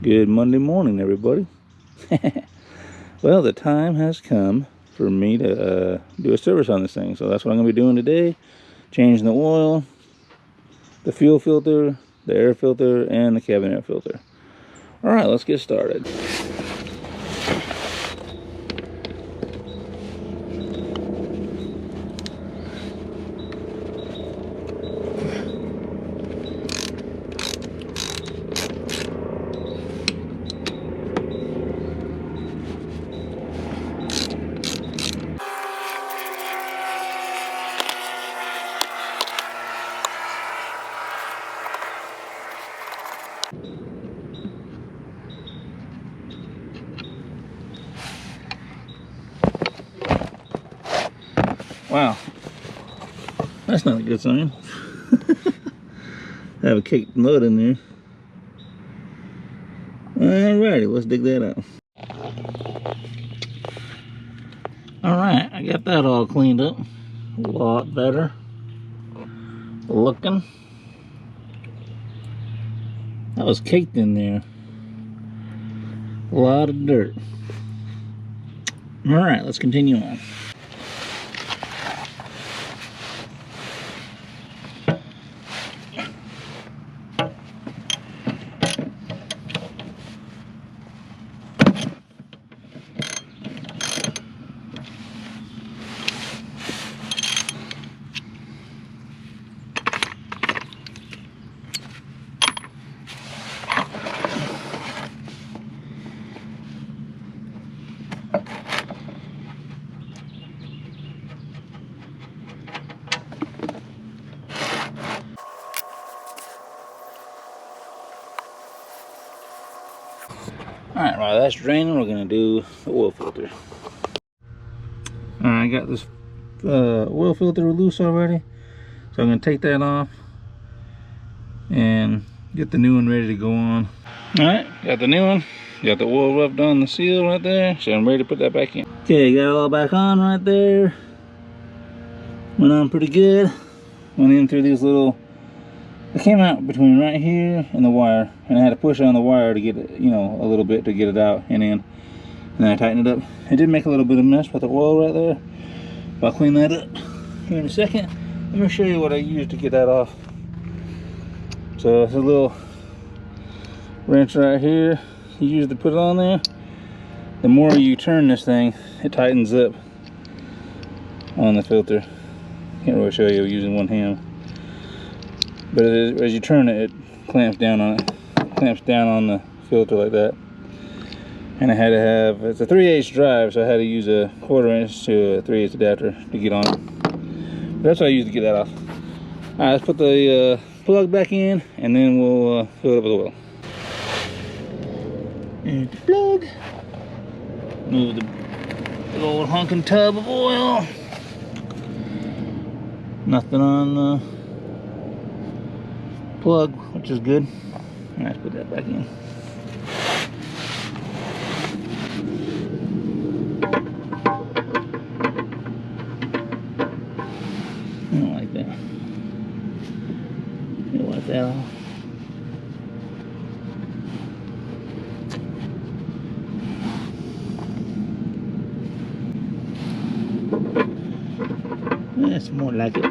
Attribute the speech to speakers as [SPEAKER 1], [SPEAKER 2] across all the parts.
[SPEAKER 1] Good Monday morning, everybody. Well, the time has come for me to do a service on this thing, so that's what I'm going to be doing today. Changing the oil, the fuel filter, the air filter, and the cabin air filter. Alright, let's get started. Wow, that's not a good sign. I have a caked mud in there. Alrighty, let's dig that out. Alright, I got that all cleaned up. A lot better looking. That was caked in there. A lot of dirt. Alright, let's continue on. Alright, while that's draining, we're going to do the oil filter. Alright, I got this oil filter loose already, so I'm going to take that off and get the new one ready to go on. Alright, got the new one, got the oil rubbed on the seal right there, so I'm ready to put that back in. Okay, got it all back on right there. Went on pretty good. Went in through these little, it came out between right here and the wire, and I had to push on the wire to get it, you know, a little bit to get it out and in. And then I tightened it up. It did make a little bit of mess with the oil right there, but I'll clean that up here in a second. Let me show you what I used to get that off. So it's a little wrench right here you use to put it on there. The more you turn this thing, it tightens up on the filter. Can't really show you using one hand, but as you turn it, it clamps down on it. Clamps down on the filter like that. And I had to have, it's a 3/8 drive, so I had to use a 1/4 inch to a 3/8 adapter to get on it. But that's what I used to get that off. Alright, let's put the plug back in, and then we'll fill it up with oil. There's the plug. Move the big old honking tub of oil. Nothing on the plug, which is good. Alright, let's put that back in. I don't like that. You want that off. That's more like it.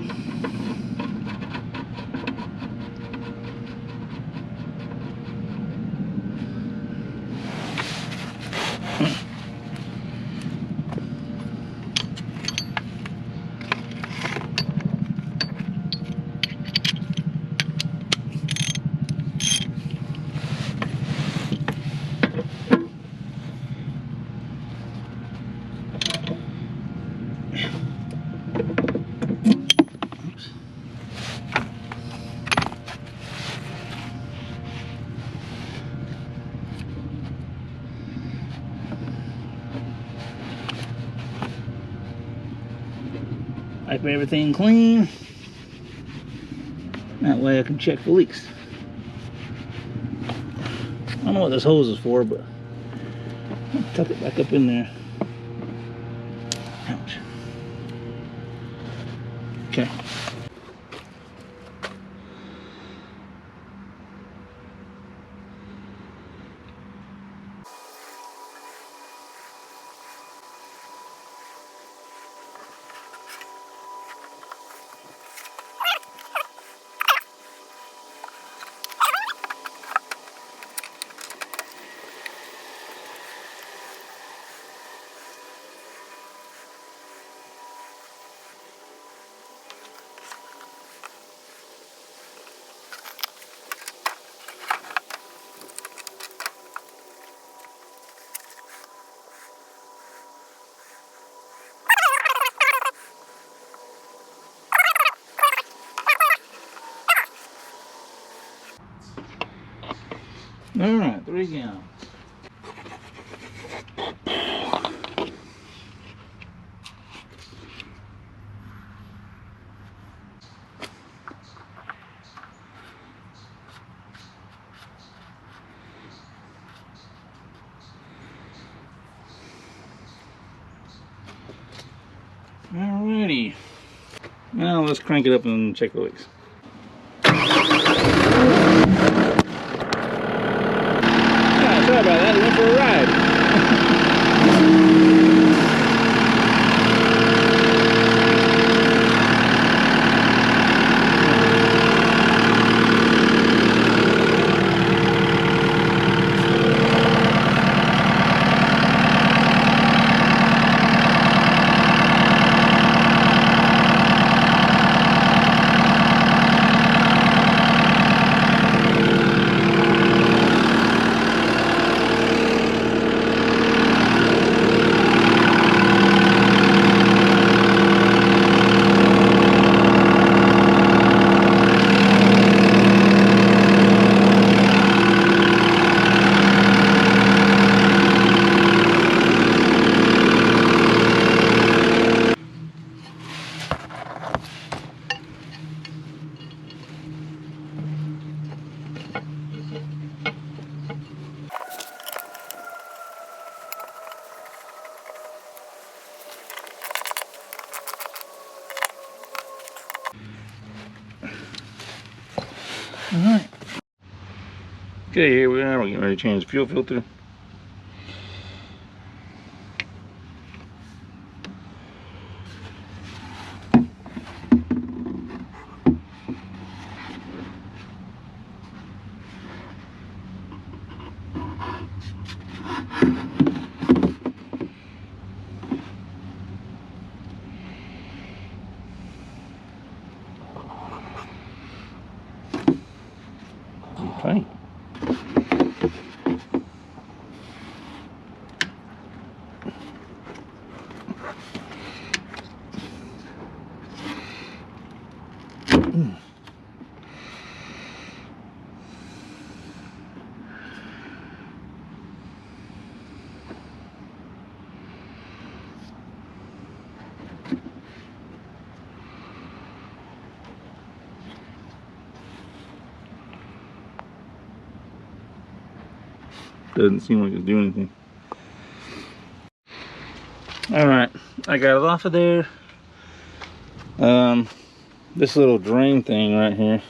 [SPEAKER 1] Wipe everything clean. That way I can check for leaks. I don't know what this hose is for, but I'll tuck it back up in there. Ouch. Okay. Alright, 3 gallons. Alrighty. Now let's crank it up and check the leaks. Sorry about that, we went for a ride. Alright. Okay, here we are. We're getting ready to change the fuel filter. Okay. Doesn't seem like it's doing anything. Alright, I got it off of there. This little drain thing right here,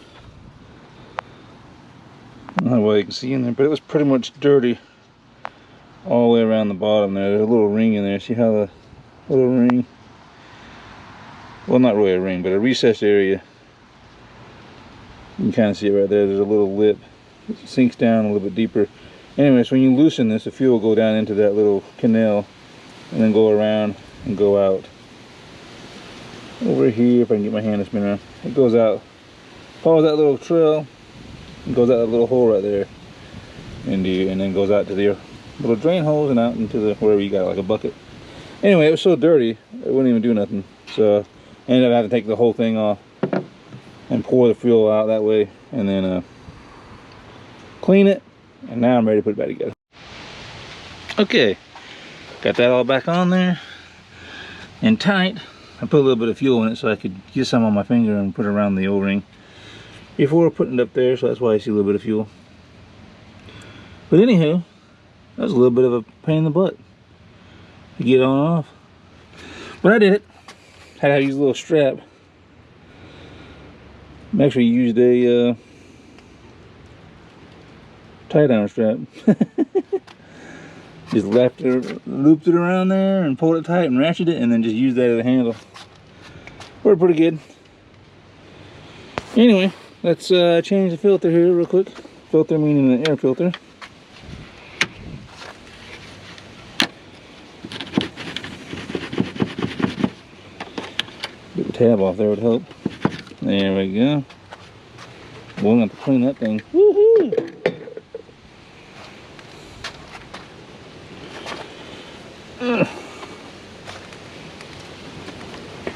[SPEAKER 1] I don't know what you can see in there, but it was pretty much dirty all the way around the bottom there. There's a little ring in there. See how the little ring, well, not really a ring, but a recessed area. You can kind of see it right there. There's a little lip. It sinks down a little bit deeper. Anyways, when you loosen this, the fuel will go down into that little canal and then go around and go out. Over here, if I can get my hand to spin around, it goes out, follows that little trail, and goes out that little hole right there, and then goes out to the little drain holes and out into the wherever you got, like a bucket. Anyway, it was so dirty, it wouldn't even do nothing. So I ended up having to take the whole thing off and pour the fuel out that way, and then clean it. And now I'm ready to put it back together. Okay, got that all back on there and tight. I put a little bit of fuel in it so I could get some on my finger and put it around the O-ring before putting it up there, so that's why I see a little bit of fuel. But anywho, that was a little bit of a pain in the butt to get on and off. But I did it. Had to use a little strap. I actually used a tie down strap. Just looped it around there and pulled it tight and ratcheted it, and then just used that as a handle. Worked pretty good. Anyway, let's change the filter here real quick. Filter meaning the air filter. Get the tab off there would help. There we go. We'll have to clean that thing. Woohoo!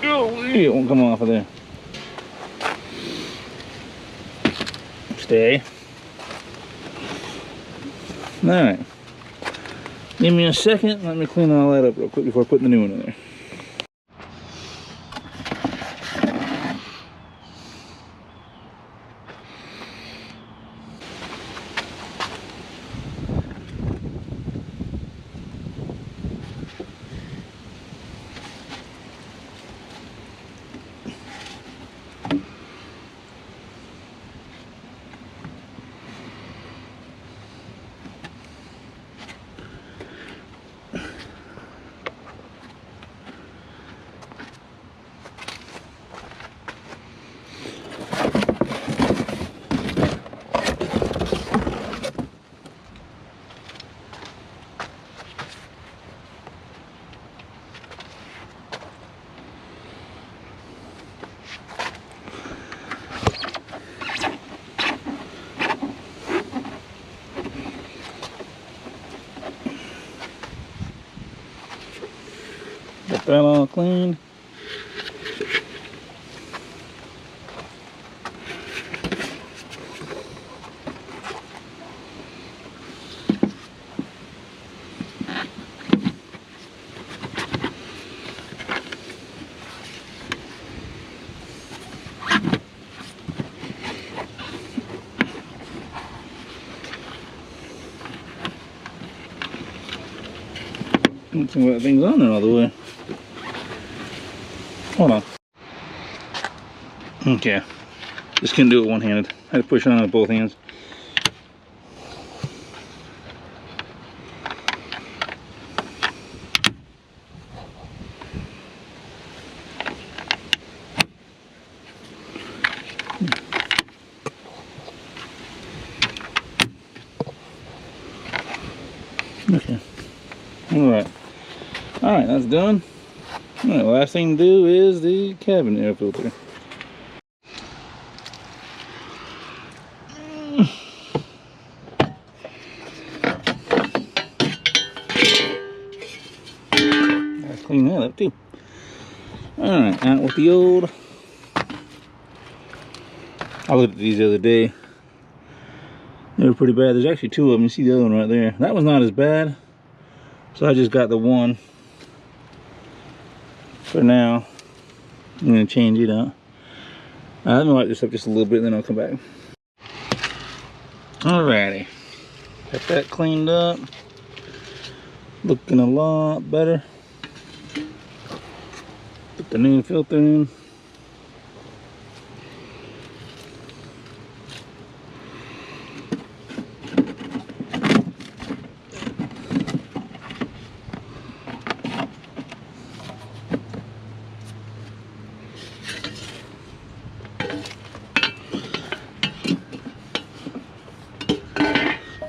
[SPEAKER 1] Oh, it won't come off of there. Stay. Alright. Give me a second. Let me clean all that up real quick before putting the new one in there. Get that all cleaned. Let's see what thing's on there all the way. Hold on. Okay. Just couldn't do it one-handed. I had to push it on with both hands. Okay. Alright. Alright, that's done. Alright, last thing to do is the cabin air filter. Gotta clean that up too. Alright, out with the old. I looked at these the other day. They were pretty bad. There's actually two of them. You see the other one right there. That was not as bad. So I just got the one. For now, I'm going to change it out. Let me wipe this up just a little bit, then I'll come back. Alrighty. Got that cleaned up. Looking a lot better. Put the new filter in.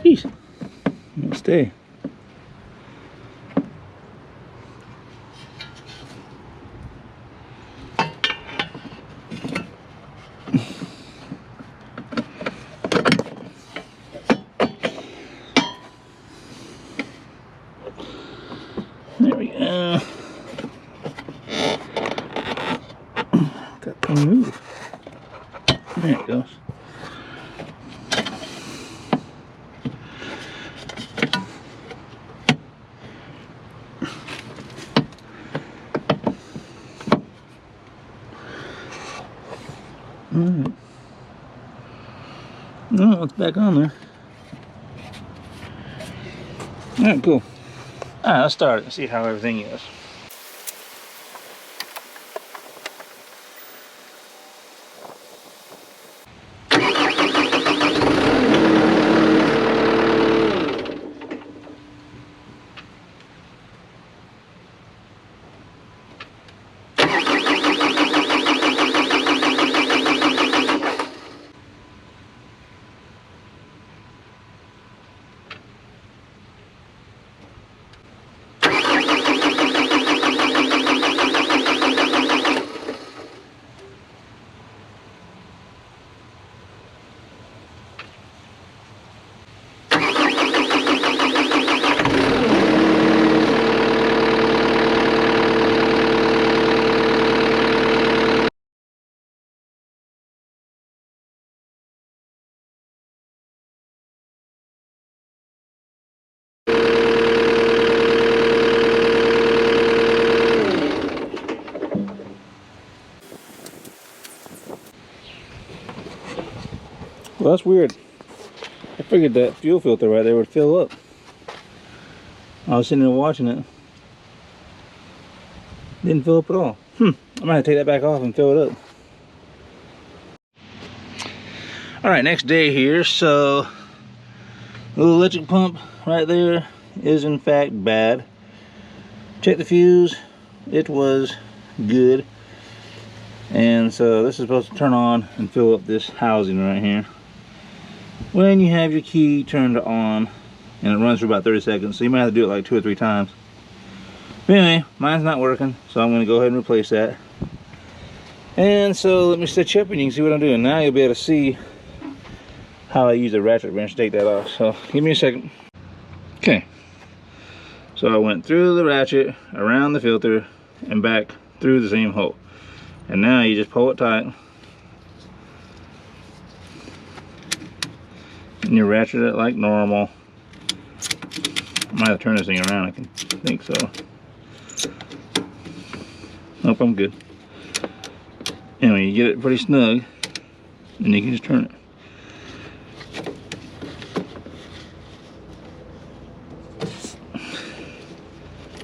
[SPEAKER 1] Jeez. It'll stay. There we go. Got to move. There it goes. Alright. No, it's back on there. Alright, cool. Alright, let's start it and see how everything is. Well, that's weird. I figured that fuel filter right there would fill up. I was sitting there watching it. Didn't fill up at all. I might have to take that back off and fill it up. Alright, next day here. So, the little electric pump right there is in fact bad. Check the fuse. It was good. And so this is supposed to turn on and fill up this housing right here. When you have your key turned on, and it runs for about 30 seconds, so you might have to do it like 2 or 3 times. But anyway, mine's not working, so I'm going to go ahead and replace that. And so let me set you up and you can see what I'm doing. Now you'll be able to see how I use a ratchet wrench to take that off. So give me a second. Okay. So I went through the ratchet, around the filter, and back through the same hole. And now you just pull it tight. And you ratchet it like normal. I might have to turn this thing around, I think so. Nope, I'm good. Anyway, you get it pretty snug, and you can just turn it.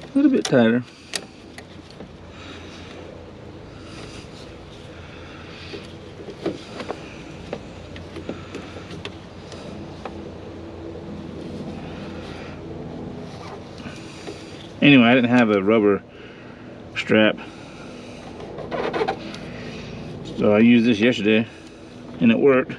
[SPEAKER 1] A little bit tighter. Anyway, I didn't have a rubber strap, so I used this yesterday and it worked.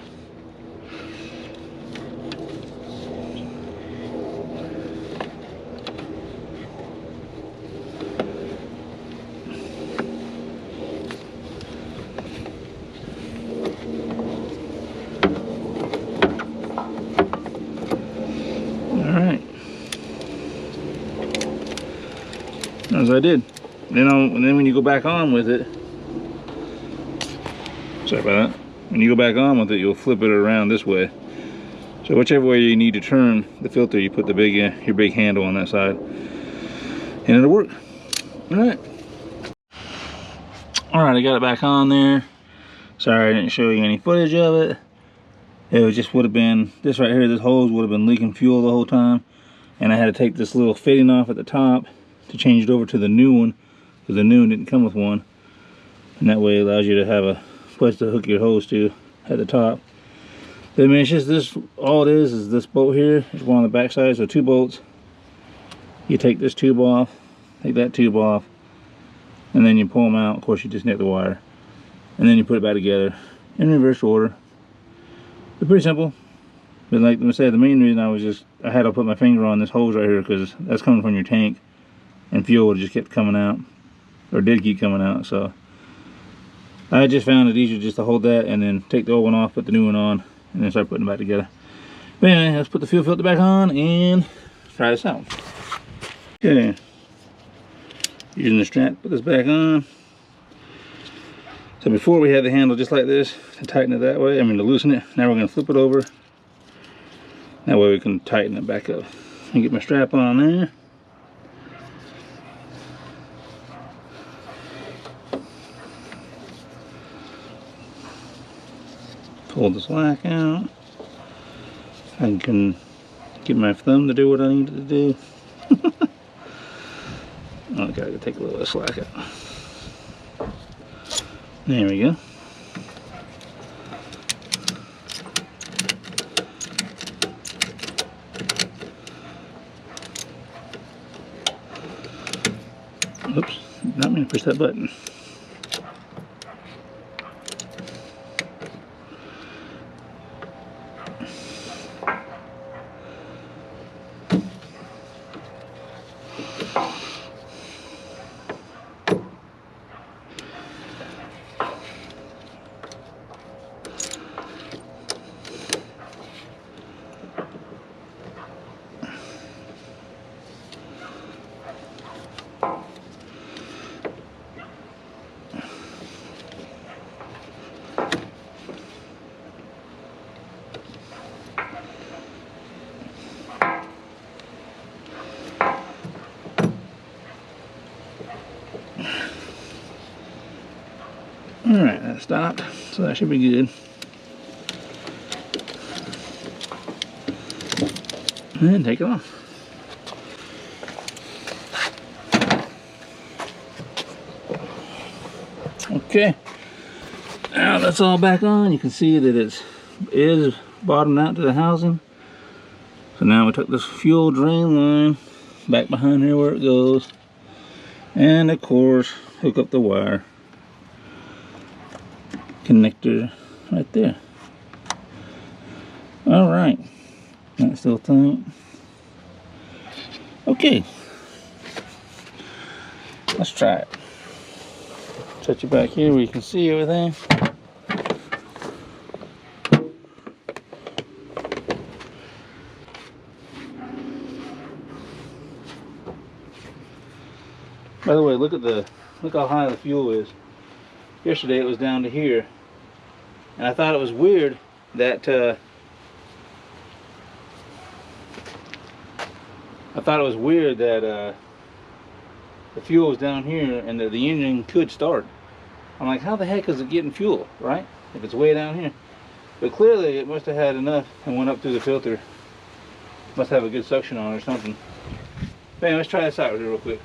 [SPEAKER 1] Alright. As I did. And then when you go back on with it, sorry about that. When you go back on with it, you'll flip it around this way. So whichever way you need to turn the filter, you put the your big handle on that side, and it'll work. Alright. Alright, I got it back on there. Sorry I didn't show you any footage of it. It just would have been, this right here, this hose would have been leaking fuel the whole time. And I had to take this little fitting off at the top to change it over to the new one, because the new one didn't come with one. And that way it allows you to have a place to hook your hose to at the top. But I mean, it's just this, all it is this bolt here. There's one on the back side, so 2 bolts. You take this tube off, take that tube off, and then you pull them out. Of course, you disconnect the wire, and then you put it back together in reverse order. They're pretty simple. But like I said, the main reason I had to put my finger on this hose right here, because that's coming from your tank, and fuel just kept coming out, or did keep coming out. So I just found it easier just to hold that and then take the old one off, put the new one on, and then start putting them back together. But anyway, let's put the fuel filter back on and try this out. Okay, using the strap to put this back on. So before we had the handle just like this to tighten it that way, to loosen it. Now we're going to flip it over. That way we can tighten it back up. And get my strap on there. Pull the slack out. I can get my thumb to do what I need it to do. Okay, I gotta take a little of the slack out. There we go. Oops, not mean to push that button. Alright, that stopped, so that should be good. And take it off. Okay, now that's all back on. You can see that it is bottomed out to the housing. So now we took this fuel drain line back behind here where it goes, and of course hook up the wire connector right there. All right, that's still tight. Okay, let's try it. Set you back here where you can see everything. By the way, look how high the fuel is. Yesterday it was down to here, and I thought it was weird that the fuel was down here and that the engine could start. I'm like, how the heck is it getting fuel, right? If it's way down here. But clearly it must have had enough and went up through the filter. Must have a good suction on it or something. But anyway, let's try this out real quick.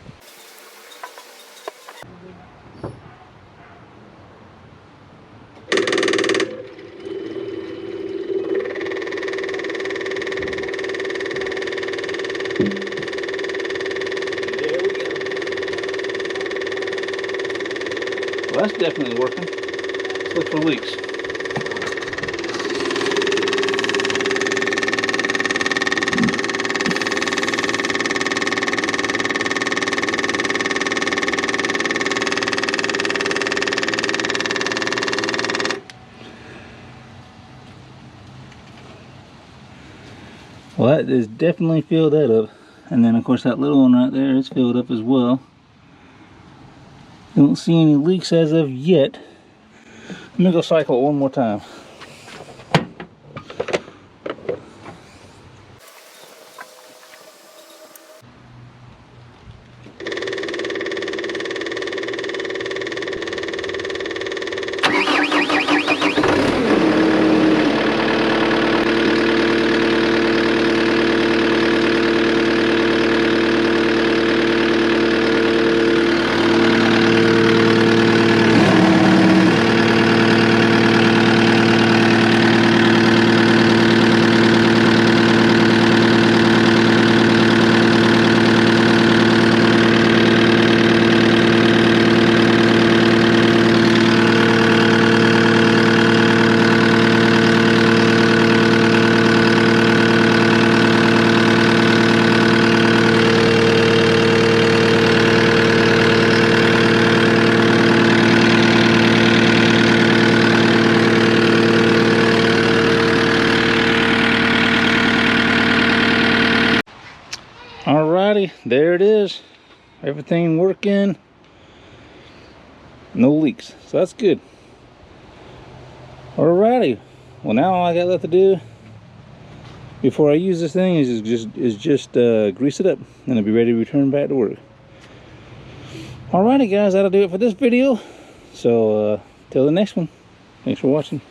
[SPEAKER 1] Well, that's definitely working. Let's look for leaks. Well, that is definitely filled that up. And then of course that little one right there is filled up as well. Don't see any leaks as of yet. Let me go cycle it one more time. Alrighty, there it is. Everything working. No leaks, so that's good. Alrighty, well now all I got left to do before I use this thing is just grease it up, and it'll be ready to return back to work. Alrighty guys, that'll do it for this video. So till the next one, thanks for watching.